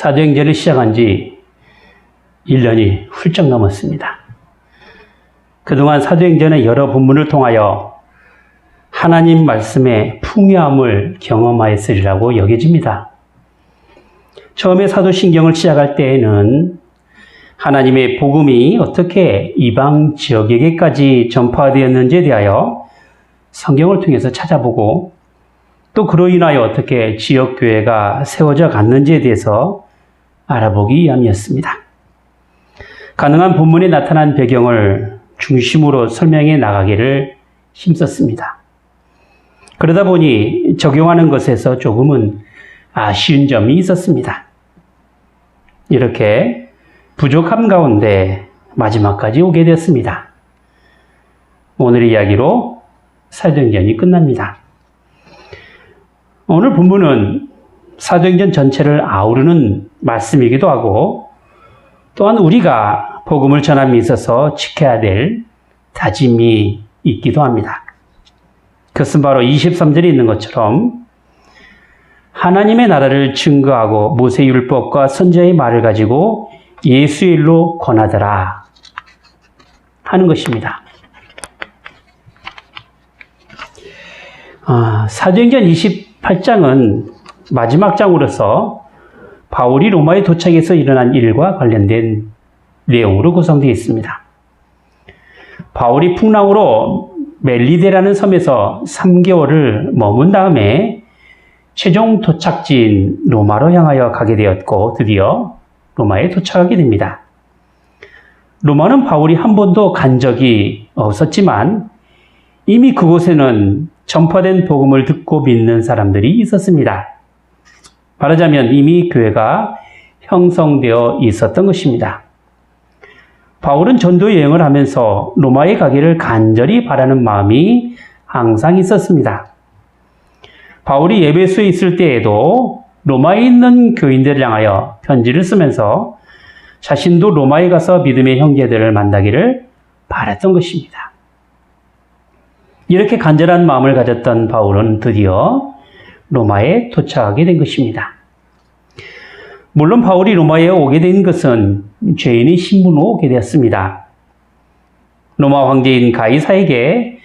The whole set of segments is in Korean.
사도행전을 시작한 지 1년이 훌쩍 넘었습니다. 그동안 사도행전의 여러 본문을 통하여 하나님 말씀의 풍요함을 경험하였으리라고 여겨집니다. 처음에 사도신경을 시작할 때에는 하나님의 복음이 어떻게 이방 지역에게까지 전파되었는지에 대하여 성경을 통해서 찾아보고 또 그로 인하여 어떻게 지역교회가 세워져 갔는지에 대해서 알아보기 위함이었습니다. 가능한 본문에 나타난 배경을 중심으로 설명해 나가기를 힘썼습니다. 그러다 보니 적용하는 것에서 조금은 아쉬운 점이 있었습니다. 이렇게 부족함 가운데 마지막까지 오게 되었습니다. 오늘의 이야기로 사도행전이 끝납니다. 오늘 본문은 사도행전 전체를 아우르는 말씀이기도 하고 또한 우리가 복음을 전함에 있어서 지켜야 될 다짐이 있기도 합니다. 그것은 바로 23절에 있는 것처럼 하나님의 나라를 증거하고 모세의 율법과 선지자의 말을 가지고 예수의 일로 권하더라 하는 것입니다. 사도행전 28장은 마지막 장으로서 바울이 로마에 도착해서 일어난 일과 관련된 내용으로 구성되어 있습니다. 바울이 풍랑으로 멜리데라는 섬에서 3개월을 머문 다음에 최종 도착지인 로마로 향하여 가게 되었고 드디어 로마에 도착하게 됩니다. 로마는 바울이 한 번도 간 적이 없었지만 이미 그곳에는 전파된 복음을 듣고 믿는 사람들이 있었습니다. 말하자면 이미 교회가 형성되어 있었던 것입니다. 바울은 전도 여행을 하면서 로마에 가기를 간절히 바라는 마음이 항상 있었습니다. 바울이 에베소에 있을 때에도 로마에 있는 교인들을 향하여 편지를 쓰면서 자신도 로마에 가서 믿음의 형제들을 만나기를 바랐던 것입니다. 이렇게 간절한 마음을 가졌던 바울은 드디어 로마에 도착하게 된 것입니다. 물론 바울이 로마에 오게 된 것은 죄인의 신분으로 오게 되었습니다. 로마 황제인 가이사에게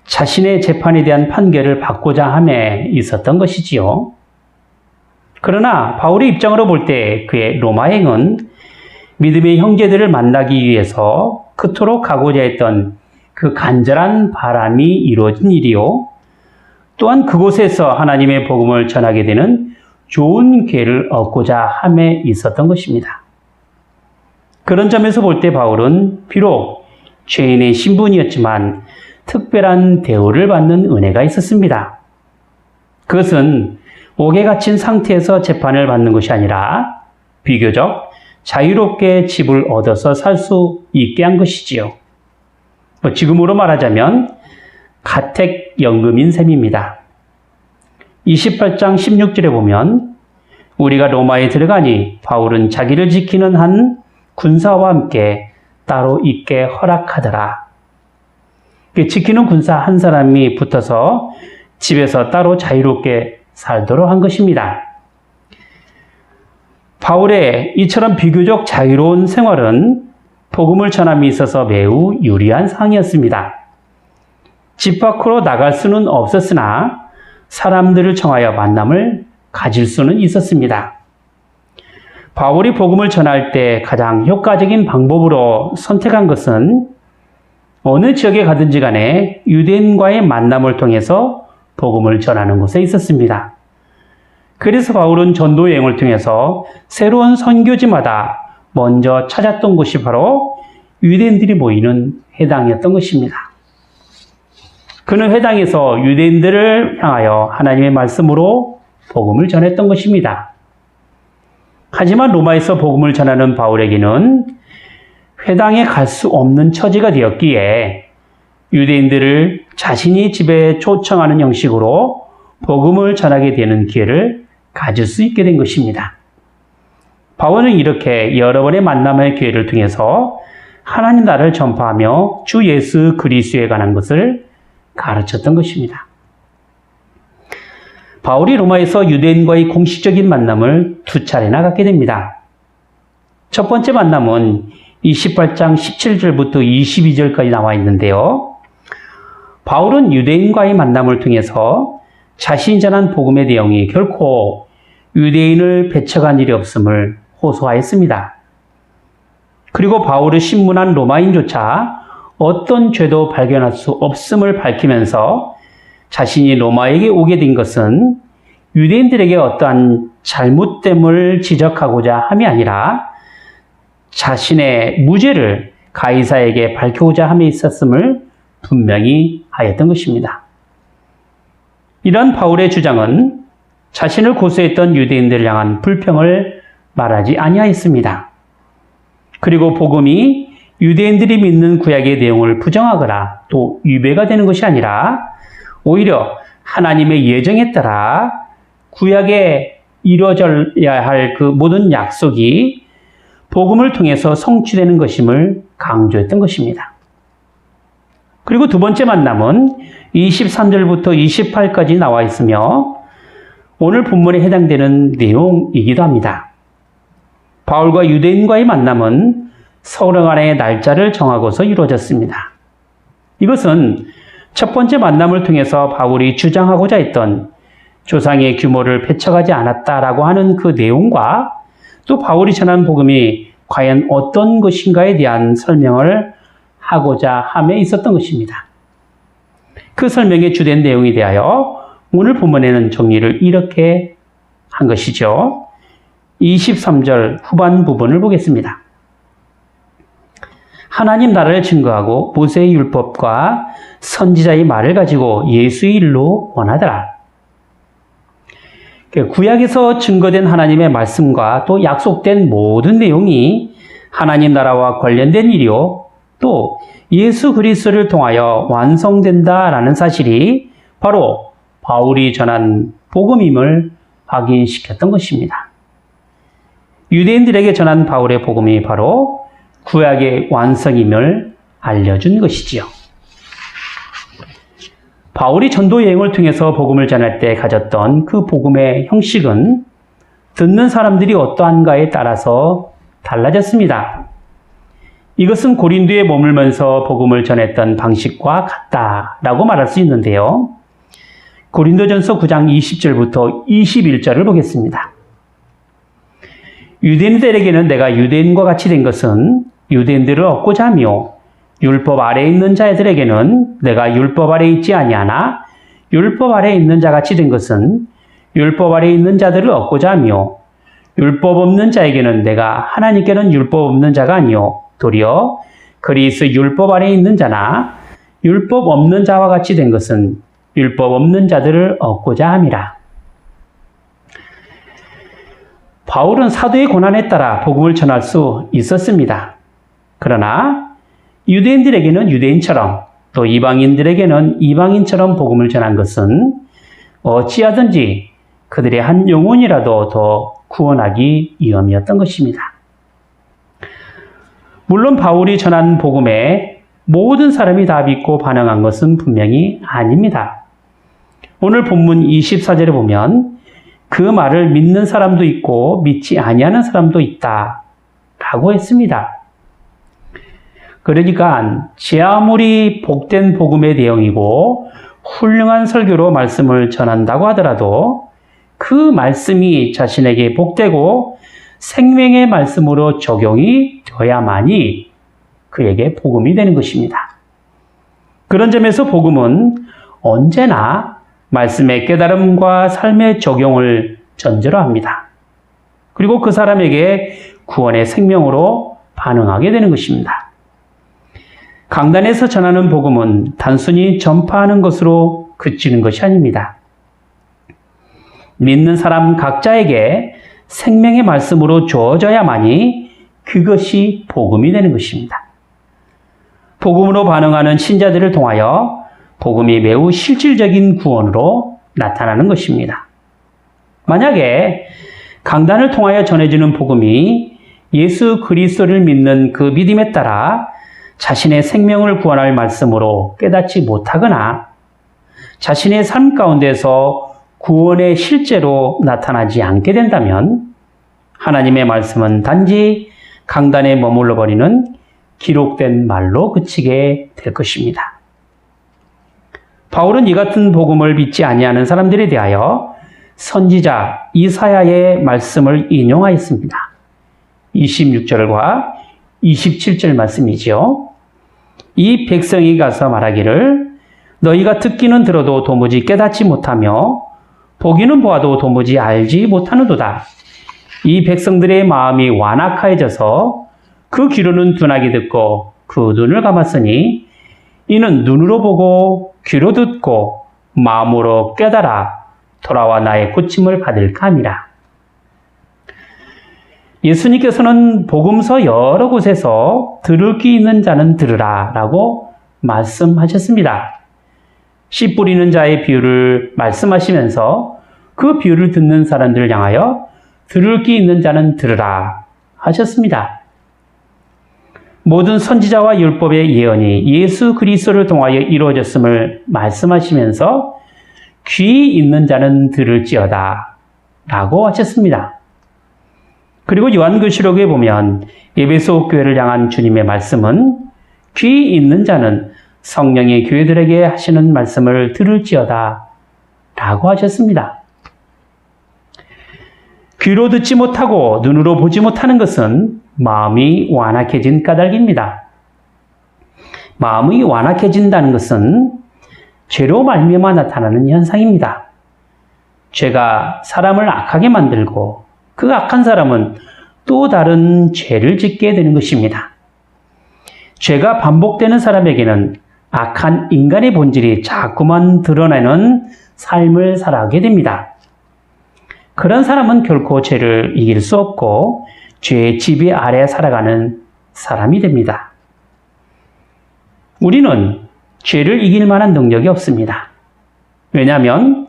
자신의 재판에 대한 판결을 받고자 함에 있었던 것이지요. 그러나 바울의 입장으로 볼 때 그의 로마행은 믿음의 형제들을 만나기 위해서 그토록 가고자 했던 그 간절한 바람이 이루어진 일이요. 또한 그곳에서 하나님의 복음을 전하게 되는 좋은 기회를 얻고자 함에 있었던 것입니다. 그런 점에서 볼 때 바울은 비록 죄인의 신분이었지만 특별한 대우를 받는 은혜가 있었습니다. 그것은 옥에 갇힌 상태에서 재판을 받는 것이 아니라 비교적 자유롭게 집을 얻어서 살 수 있게 한 것이지요. 지금으로 말하자면 가택연금인 셈입니다. 28장 16절에 보면 우리가 로마에 들어가니 바울은 자기를 지키는 한 군사와 함께 따로 있게 허락하더라. 지키는 군사 한 사람이 붙어서 집에서 따로 자유롭게 살도록 한 것입니다. 바울의 이처럼 비교적 자유로운 생활은 복음을 전함에 있어서 매우 유리한 상황이었습니다. 집 밖으로 나갈 수는 없었으나 사람들을 청하여 만남을 가질 수는 있었습니다. 바울이 복음을 전할 때 가장 효과적인 방법으로 선택한 것은 어느 지역에 가든지 간에 유대인과의 만남을 통해서 복음을 전하는 곳에 있었습니다. 그래서 바울은 전도 여행을 통해서 새로운 선교지마다 먼저 찾았던 곳이 바로 유대인들이 모이는 회당이었던 것입니다. 그는 회당에서 유대인들을 향하여 하나님의 말씀으로 복음을 전했던 것입니다. 하지만 로마에서 복음을 전하는 바울에게는 회당에 갈 수 없는 처지가 되었기에 유대인들을 자신이 집에 초청하는 형식으로 복음을 전하게 되는 기회를 가질 수 있게 된 것입니다. 바울은 이렇게 여러 번의 만남의 기회를 통해서 하나님 나라를 전파하며 주 예수 그리스도에 관한 것을 가르쳤던 것입니다. 바울이 로마에서 유대인과의 공식적인 만남을 두 차례나 갖게 됩니다. 첫 번째 만남은 28장 17절부터 22절까지 나와 있는데요. 바울은 유대인과의 만남을 통해서 자신이 전한 복음의 내용이 결코 유대인을 배척한 일이 없음을 호소하였습니다. 그리고 바울을 신문한 로마인조차 어떤 죄도 발견할 수 없음을 밝히면서 자신이 로마에게 오게 된 것은 유대인들에게 어떠한 잘못됨을 지적하고자 함이 아니라 자신의 무죄를 가이사에게 밝히고자 함에 있었음을 분명히 하였던 것입니다. 이런 바울의 주장은 자신을 고소했던 유대인들을 향한 불평을 말하지 아니하였습니다. 그리고 복음이 유대인들이 믿는 구약의 내용을 부정하거나 또 위배가 되는 것이 아니라 오히려 하나님의 예정에 따라 구약에 이루어져야 할 그 모든 약속이 복음을 통해서 성취되는 것임을 강조했던 것입니다. 그리고 두 번째 만남은 23절부터 28까지 나와 있으며 오늘 본문에 해당되는 내용이기도 합니다. 바울과 유대인과의 만남은 서령안의 날짜를 정하고서 이루어졌습니다. 이것은 첫 번째 만남을 통해서 바울이 주장하고자 했던 조상의 규모를 배척하지 않았다라고 하는 그 내용과 또 바울이 전한 복음이 과연 어떤 것인가에 대한 설명을 하고자 함에 있었던 것입니다. 그 설명의 주된 내용에 대하여 오늘 본문에는 정리를 이렇게 한 것이죠. 23절 후반 부분을 보겠습니다. 하나님 나라를 증거하고 모세의 율법과 선지자의 말을 가지고 예수의 일로 원하더라. 구약에서 증거된 하나님의 말씀과 또 약속된 모든 내용이 하나님 나라와 관련된 일이요. 또 예수 그리스도를 통하여 완성된다라는 사실이 바로 바울이 전한 복음임을 확인시켰던 것입니다. 유대인들에게 전한 바울의 복음이 바로 구약의 완성임을 알려준 것이지요. 바울이 전도 여행을 통해서 복음을 전할 때 가졌던 그 복음의 형식은 듣는 사람들이 어떠한가에 따라서 달라졌습니다. 이것은 고린도에 머물면서 복음을 전했던 방식과 같다라고 말할 수 있는데요. 고린도전서 9장 20절부터 21절을 보겠습니다. 유대인들에게는 내가 유대인과 같이 된 것은 유대인들을 얻고자 하며 율법 아래에 있는 자들에게는 내가 율법 아래에 있지 아니하나 율법 아래에 있는 자같이 된 것은 율법 아래에 있는 자들을 얻고자 하며 율법 없는 자에게는 내가 하나님께는 율법 없는 자가 아니요 도리어 그리스도 율법 아래에 있는 자나 율법 없는 자와 같이 된 것은 율법 없는 자들을 얻고자 함이라. 바울은 사도의 고난에 따라 복음을 전할 수 있었습니다. 그러나 유대인들에게는 유대인처럼 또 이방인들에게는 이방인처럼 복음을 전한 것은 어찌하든지 그들의 한 영혼이라도 더 구원하기 위함이었던 것입니다. 물론 바울이 전한 복음에 모든 사람이 다 믿고 반응한 것은 분명히 아닙니다. 오늘 본문 24절에 보면 그 말을 믿는 사람도 있고 믿지 아니하는 사람도 있다 라고 했습니다. 그러니까 제 아무리 복된 복음의 내용이고 훌륭한 설교로 말씀을 전한다고 하더라도 그 말씀이 자신에게 복되고 생명의 말씀으로 적용이 되어야만이 그에게 복음이 되는 것입니다. 그런 점에서 복음은 언제나 말씀의 깨달음과 삶의 적용을 전제로 합니다. 그리고 그 사람에게 구원의 생명으로 반응하게 되는 것입니다. 강단에서 전하는 복음은 단순히 전파하는 것으로 그치는 것이 아닙니다. 믿는 사람 각자에게 생명의 말씀으로 주어져야만이 그것이 복음이 되는 것입니다. 복음으로 반응하는 신자들을 통하여 복음이 매우 실질적인 구원으로 나타나는 것입니다. 만약에 강단을 통하여 전해지는 복음이 예수 그리스도를 믿는 그 믿음에 따라 자신의 생명을 구원할 말씀으로 깨닫지 못하거나 자신의 삶 가운데서 구원에 실제로 나타나지 않게 된다면 하나님의 말씀은 단지 강단에 머물러 버리는 기록된 말로 그치게 될 것입니다. 바울은 이 같은 복음을 믿지 아니하는 사람들에 대하여 선지자 이사야의 말씀을 인용하였습니다. 26절과 27절 말씀이지요. 이 백성이 가서 말하기를 너희가 듣기는 들어도 도무지 깨닫지 못하며 보기는 보아도 도무지 알지 못하는도다. 이 백성들의 마음이 완악하여져서 그 귀로는 둔하게 듣고 그 눈을 감았으니 이는 눈으로 보고 귀로 듣고 마음으로 깨달아 돌아와 나의 고침을 받을까 함이라. 예수님께서는 복음서 여러 곳에서 들을 귀 있는 자는 들으라 라고 말씀하셨습니다. 씨 뿌리는 자의 비유를 말씀하시면서 그 비유를 듣는 사람들을 향하여 들을 귀 있는 자는 들으라 하셨습니다. 모든 선지자와 율법의 예언이 예수 그리스도를 통하여 이루어졌음을 말씀하시면서 귀 있는 자는 들을지어다 라고 하셨습니다. 그리고 요한계시록에 보면 에베소 교회를 향한 주님의 말씀은 귀 있는 자는 성령의 교회들에게 하시는 말씀을 들을지어다 라고 하셨습니다. 귀로 듣지 못하고 눈으로 보지 못하는 것은 마음이 완악해진 까닭입니다. 마음이 완악해진다는 것은 죄로 말미암아 나타나는 현상입니다. 죄가 사람을 악하게 만들고 그 악한 사람은 또 다른 죄를 짓게 되는 것입니다. 죄가 반복되는 사람에게는 악한 인간의 본질이 자꾸만 드러나는 삶을 살아가게 됩니다. 그런 사람은 결코 죄를 이길 수 없고 죄의 지배 아래 살아가는 사람이 됩니다. 우리는 죄를 이길 만한 능력이 없습니다. 왜냐하면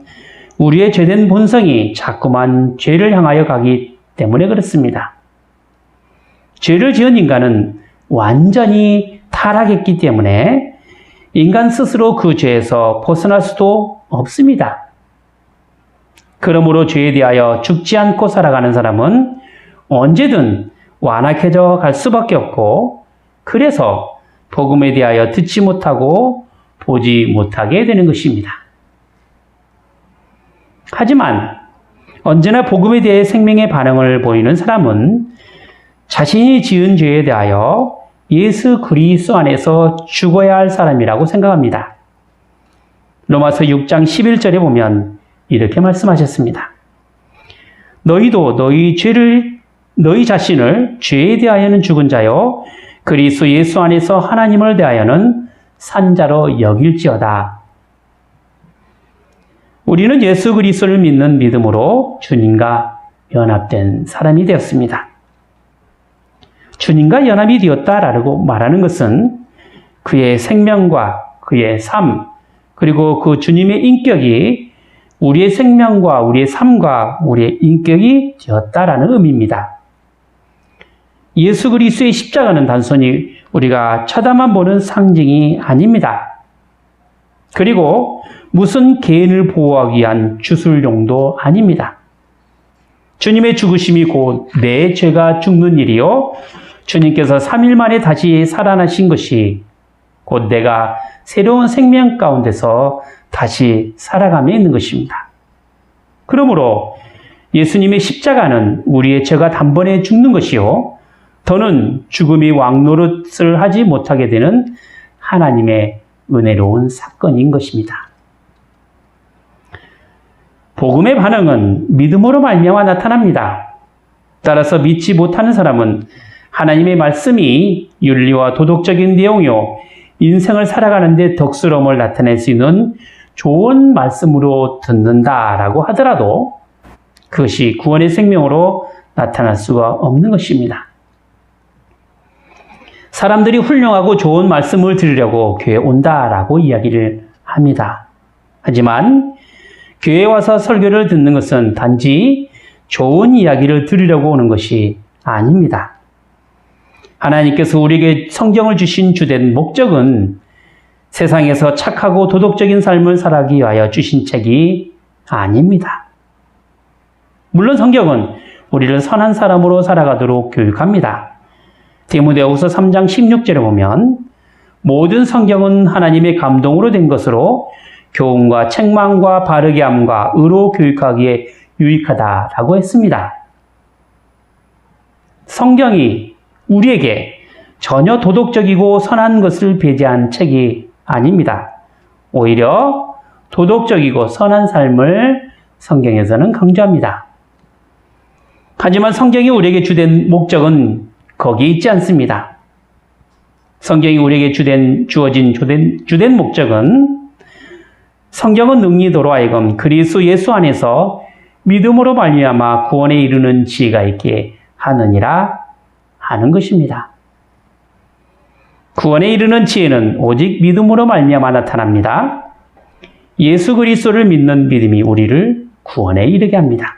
우리의 죄된 본성이 자꾸만 죄를 향하여 가기 때문에 그렇습니다. 죄를 지은 인간은 완전히 타락했기 때문에 인간 스스로 그 죄에서 벗어날 수도 없습니다. 그러므로 죄에 대하여 죽지 않고 살아가는 사람은 언제든 완악해져 갈 수밖에 없고 그래서 복음에 대하여 듣지 못하고 보지 못하게 되는 것입니다. 하지만 언제나 복음에 대해 생명의 반응을 보이는 사람은 자신이 지은 죄에 대하여 예수 그리스도 안에서 죽어야 할 사람이라고 생각합니다. 로마서 6장 11절에 보면 이렇게 말씀하셨습니다. 너희도 너희 자신을 죄에 대하여는 죽은 자요 그리스도 예수 안에서 하나님을 대하여는 산 자로 여길지어다. 우리는 예수 그리스도를 믿는 믿음으로 주님과 연합된 사람이 되었습니다. 주님과 연합이 되었다라고 말하는 것은 그의 생명과 그의 삶, 그리고 그 주님의 인격이 우리의 생명과 우리의 삶과 우리의 인격이 되었다라는 의미입니다. 예수 그리스도의 십자가는 단순히 우리가 쳐다만 보는 상징이 아닙니다. 그리고 무슨 개인을 보호하기 위한 주술용도 아닙니다. 주님의 죽으심이 곧 내 죄가 죽는 일이요 주님께서 3일 만에 다시 살아나신 것이 곧 내가 새로운 생명 가운데서 다시 살아가며 있는 것입니다. 그러므로 예수님의 십자가는 우리의 죄가 단번에 죽는 것이요 더는 죽음이 왕노릇을 하지 못하게 되는 하나님의 은혜로운 사건인 것입니다. 복음의 반응은 믿음으로 말미암아 나타납니다. 따라서 믿지 못하는 사람은 하나님의 말씀이 윤리와 도덕적인 내용이요 인생을 살아가는 데 덕스러움을 나타낼 수 있는 좋은 말씀으로 듣는다라고 하더라도 그것이 구원의 생명으로 나타날 수가 없는 것입니다. 사람들이 훌륭하고 좋은 말씀을 들으려고 교회에 온다라고 이야기를 합니다. 하지만 교회에 와서 설교를 듣는 것은 단지 좋은 이야기를 들으려고 오는 것이 아닙니다. 하나님께서 우리에게 성경을 주신 주된 목적은 세상에서 착하고 도덕적인 삶을 살아가기 위하여 주신 책이 아닙니다. 물론 성경은 우리를 선한 사람으로 살아가도록 교육합니다. 디모데후서 3장 16절에 보면 모든 성경은 하나님의 감동으로 된 것으로 교훈과 책망과 바르게 함과 의로 교육하기에 유익하다라고 했습니다. 성경이 우리에게 전혀 도덕적이고 선한 것을 배제한 책이 아닙니다. 오히려 도덕적이고 선한 삶을 성경에서는 강조합니다. 하지만 성경이 우리에게 주된 목적은 거기에 있지 않습니다. 성경이 우리에게 주어진 주된 목적은 성경은 능리도로 하여금 그리스도 예수 안에서 믿음으로 말미암아 구원에 이르는 지혜가 있게 하느니라 하는 것입니다. 구원에 이르는 지혜는 오직 믿음으로 말미암아 나타납니다. 예수 그리스도를 믿는 믿음이 우리를 구원에 이르게 합니다.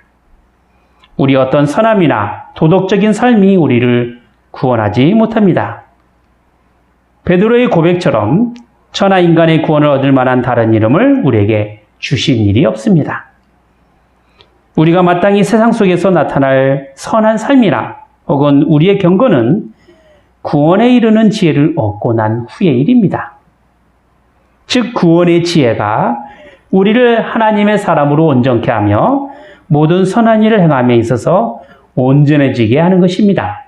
우리 어떤 선함이나 도덕적인 삶이 우리를 구원하지 못합니다. 베드로의 고백처럼 천하 인간의 구원을 얻을 만한 다른 이름을 우리에게 주신 일이 없습니다. 우리가 마땅히 세상 속에서 나타날 선한 삶이나 혹은 우리의 경건은 구원에 이르는 지혜를 얻고 난 후의 일입니다. 즉 구원의 지혜가 우리를 하나님의 사람으로 온전케 하며 모든 선한 일을 행함에 있어서 온전해지게 하는 것입니다.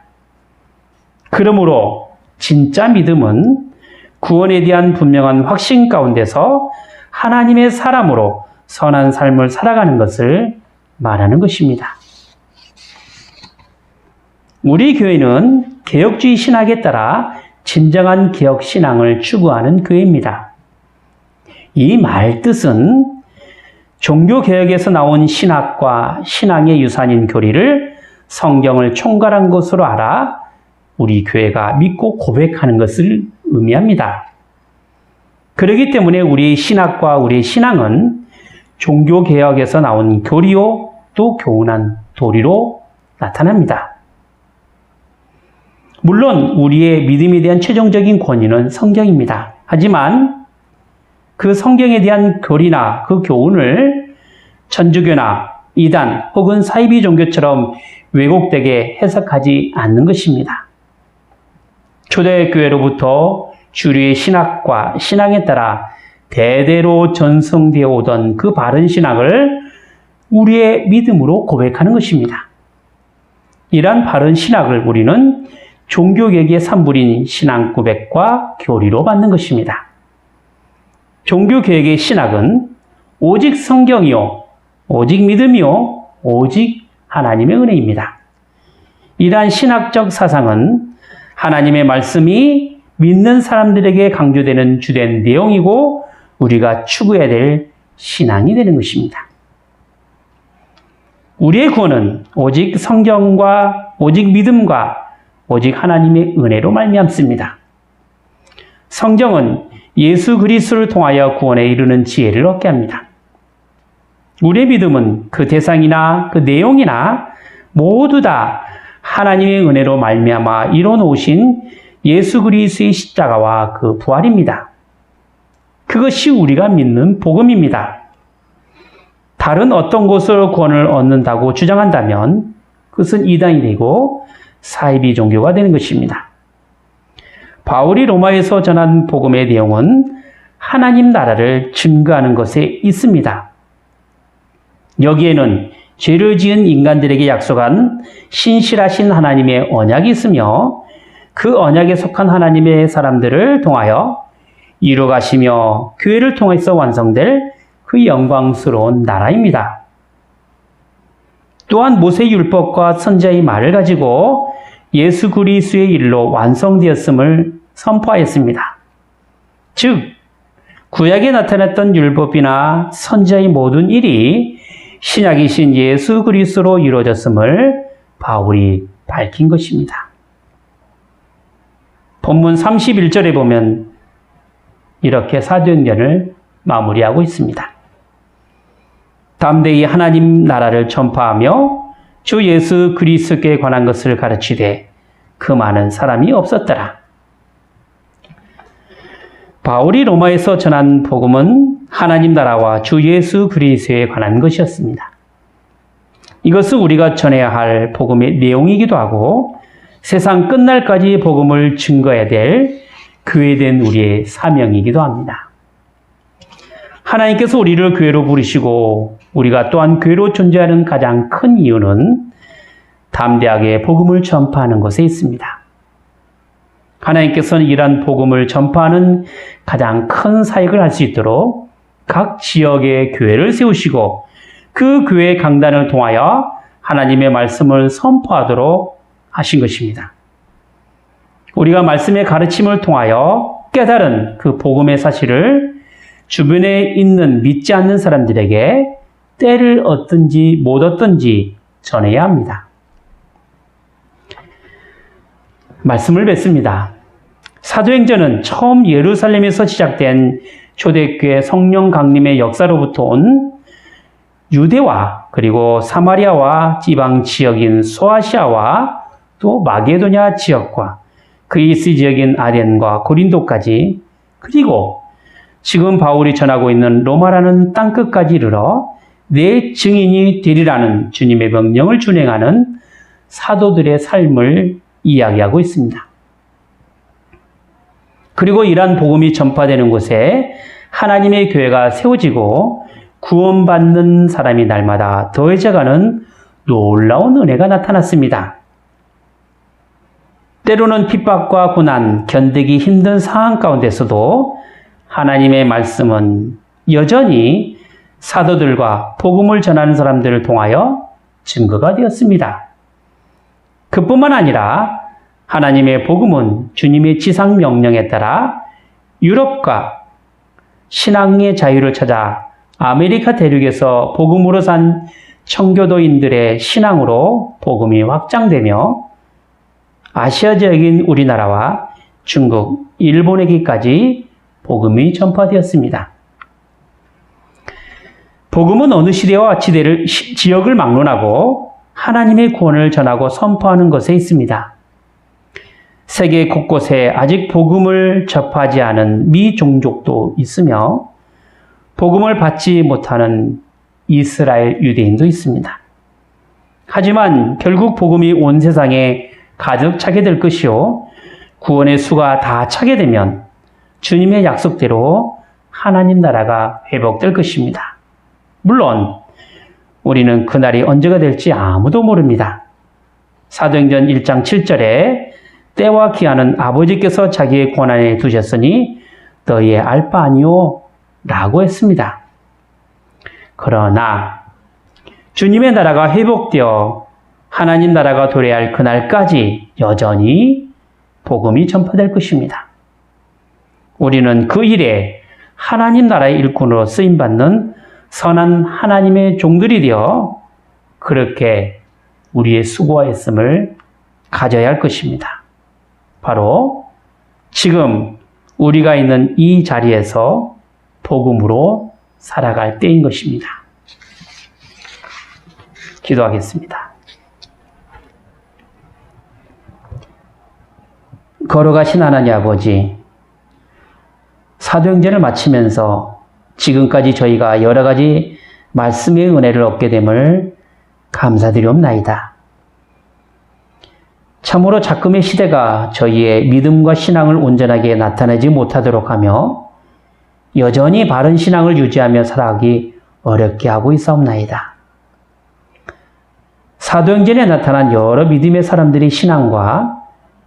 그러므로 진짜 믿음은 구원에 대한 분명한 확신 가운데서 하나님의 사람으로 선한 삶을 살아가는 것을 말하는 것입니다. 우리 교회는 개혁주의 신학에 따라 진정한 개혁 신앙을 추구하는 교회입니다. 이 말 뜻은 종교개혁에서 나온 신학과 신앙의 유산인 교리를 성경을 총괄한 것으로 알아 우리 교회가 믿고 고백하는 것을 의미합니다. 그렇기 때문에 우리의 신학과 우리의 신앙은 종교개혁에서 나온 교리요 또 교훈한 도리로 나타납니다. 물론 우리의 믿음에 대한 최종적인 권위는 성경입니다. 하지만 그 성경에 대한 교리나 그 교훈을 천주교나 이단 혹은 사이비 종교처럼 왜곡되게 해석하지 않는 것입니다. 초대교회로부터 주류의 신학과 신앙에 따라 대대로 전승되어 오던 그 바른 신학을 우리의 믿음으로 고백하는 것입니다. 이러한 바른 신학을 우리는 종교개혁의 산물인 신앙 고백과 교리로 받는 것입니다. 종교개혁의 신학은 오직 성경이요, 오직 믿음이요, 오직 하나님의 은혜입니다. 이러한 신학적 사상은 하나님의 말씀이 믿는 사람들에게 강조되는 주된 내용이고 우리가 추구해야 될 신앙이 되는 것입니다. 우리의 구원은 오직 성경과 오직 믿음과 오직 하나님의 은혜로 말미암습니다. 성경은 예수 그리스도를 통하여 구원에 이르는 지혜를 얻게 합니다. 우리의 믿음은 그 대상이나 그 내용이나 모두 다 하나님의 은혜로 말미암아 이뤄놓으신 예수 그리스도의 십자가와 그 부활입니다. 그것이 우리가 믿는 복음입니다. 다른 어떤 것으로 구원을 얻는다고 주장한다면 그것은 이단이 되고 사이비 종교가 되는 것입니다. 바울이 로마에서 전한 복음의 내용은 하나님 나라를 증거하는 것에 있습니다. 여기에는 죄를 지은 인간들에게 약속한 신실하신 하나님의 언약이 있으며 그 언약에 속한 하나님의 사람들을 통하여 이루어가시며 교회를 통해서 완성될 그 영광스러운 나라입니다. 또한 모세의 율법과 선지자의 말을 가지고 예수 그리스도의 일로 완성되었음을 선포하였습니다. 즉 구약에 나타났던 율법이나 선지자의 모든 일이 신약이신 예수 그리스도로 이루어졌음을 바울이 밝힌 것입니다. 본문 31절에 보면 이렇게 사도행전을 마무리하고 있습니다. 담대히 하나님 나라를 전파하며 주 예수 그리스도께 관한 것을 가르치되 그 많은 사람이 없었더라. 바울이 로마에서 전한 복음은 하나님 나라와 주 예수 그리스도에 관한 것이었습니다. 이것은 우리가 전해야 할 복음의 내용이기도 하고 세상 끝날까지 복음을 증거해야 될 교회된 우리의 사명이기도 합니다. 하나님께서 우리를 교회로 부르시고 우리가 또한 교회로 존재하는 가장 큰 이유는 담대하게 복음을 전파하는 것에 있습니다. 하나님께서는 이러한 복음을 전파하는 가장 큰 사역을 할 수 있도록 각 지역의 교회를 세우시고 그 교회 강단을 통하여 하나님의 말씀을 선포하도록 하신 것입니다. 우리가 말씀의 가르침을 통하여 깨달은 그 복음의 사실을 주변에 있는 믿지 않는 사람들에게 때를 얻든지 못 얻든지 전해야 합니다. 말씀을 뵙습니다. 사도행전은 처음 예루살렘에서 시작된 초대교회 성령 강림의 역사로부터 온 유대와 그리고 사마리아와 지방 지역인 소아시아와 또 마게도냐 지역과 그리스 지역인 아덴과 고린도까지 그리고 지금 바울이 전하고 있는 로마라는 땅끝까지 이르러 내 증인이 되리라는 주님의 명령을 준행하는 사도들의 삶을 이야기하고 있습니다. 그리고 이러한 복음이 전파되는 곳에 하나님의 교회가 세워지고 구원받는 사람이 날마다 더해져가는 놀라운 은혜가 나타났습니다. 때로는 핍박과 고난, 견디기 힘든 상황 가운데서도 하나님의 말씀은 여전히 사도들과 복음을 전하는 사람들을 통하여 증거가 되었습니다. 그뿐만 아니라 하나님의 복음은 주님의 지상 명령에 따라 유럽과 신앙의 자유를 찾아 아메리카 대륙에서 복음으로 산 청교도인들의 신앙으로 복음이 확장되며 아시아 지역인 우리나라와 중국, 일본에게까지 복음이 전파되었습니다. 복음은 어느 시대와 지역을 막론하고 하나님의 구원을 전하고 선포하는 것에 있습니다. 세계 곳곳에 아직 복음을 접하지 않은 미종족도 있으며 복음을 받지 못하는 이스라엘 유대인도 있습니다. 하지만 결국 복음이 온 세상에 가득 차게 될 것이요 구원의 수가 다 차게 되면 주님의 약속대로 하나님 나라가 회복될 것입니다. 물론 우리는 그날이 언제가 될지 아무도 모릅니다. 사도행전 1장 7절에 때와 기한은 아버지께서 자기의 권한에 두셨으니 너희의 알 바 아니오 라고 했습니다. 그러나 주님의 나라가 회복되어 하나님 나라가 도래할 그날까지 여전히 복음이 전파될 것입니다. 우리는 그 일에 하나님 나라의 일꾼으로 쓰임받는 선한 하나님의 종들이 되어 그렇게 우리의 수고와 애씀을 가져야 할 것입니다. 바로 지금 우리가 있는 이 자리에서 복음으로 살아갈 때인 것입니다. 기도하겠습니다. 걸어가신 하나님 아버지, 사도행전을 마치면서 지금까지 저희가 여러 가지 말씀의 은혜를 얻게 됨을 감사드리옵나이다. 참으로 작금의 시대가 저희의 믿음과 신앙을 온전하게 나타내지 못하도록 하며 여전히 바른 신앙을 유지하며 살아가기 어렵게 하고 있사옵나이다. 사도행전에 나타난 여러 믿음의 사람들의 신앙과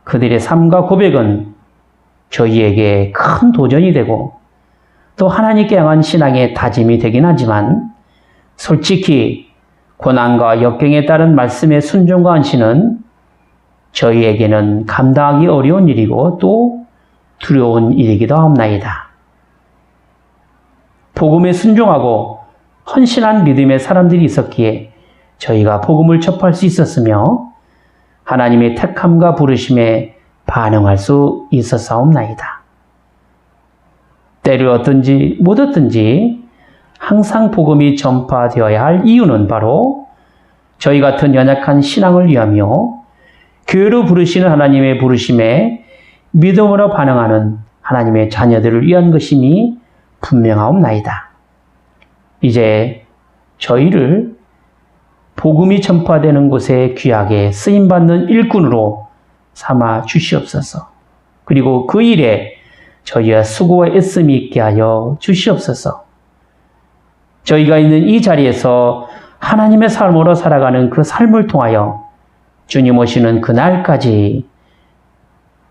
그들의 삶과 고백은 저희에게 큰 도전이 되고 또 하나님께 향한 신앙의 다짐이 되긴 하지만 솔직히 고난과 역경에 따른 말씀의 순종과 안신은 저희에게는 감당하기 어려운 일이고 또 두려운 일이기도 하옵나이다. 복음에 순종하고 헌신한 믿음의 사람들이 있었기에 저희가 복음을 접할 수 있었으며 하나님의 택함과 부르심에 반응할 수 있었사옵나이다. 때를 얻든지 못 얻든지 항상 복음이 전파되어야 할 이유는 바로 저희 같은 연약한 신앙을 위하며 교회로 부르시는 하나님의 부르심에 믿음으로 반응하는 하나님의 자녀들을 위한 것임이 분명하옵나이다. 이제 저희를 복음이 전파되는 곳에 귀하게 쓰임받는 일꾼으로 삼아 주시옵소서. 그리고 그 일에 저희의 수고와 애씀이 있게 하여 주시옵소서. 저희가 있는 이 자리에서 하나님의 삶으로 살아가는 그 삶을 통하여 주님 오시는 그날까지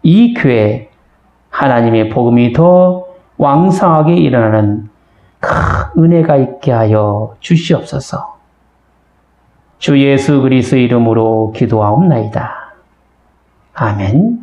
이 교회 하나님의 복음이 더 왕성하게 일어나는 큰 은혜가 있게 하여 주시옵소서. 주 예수 그리스도의 이름으로 기도하옵나이다. 아멘.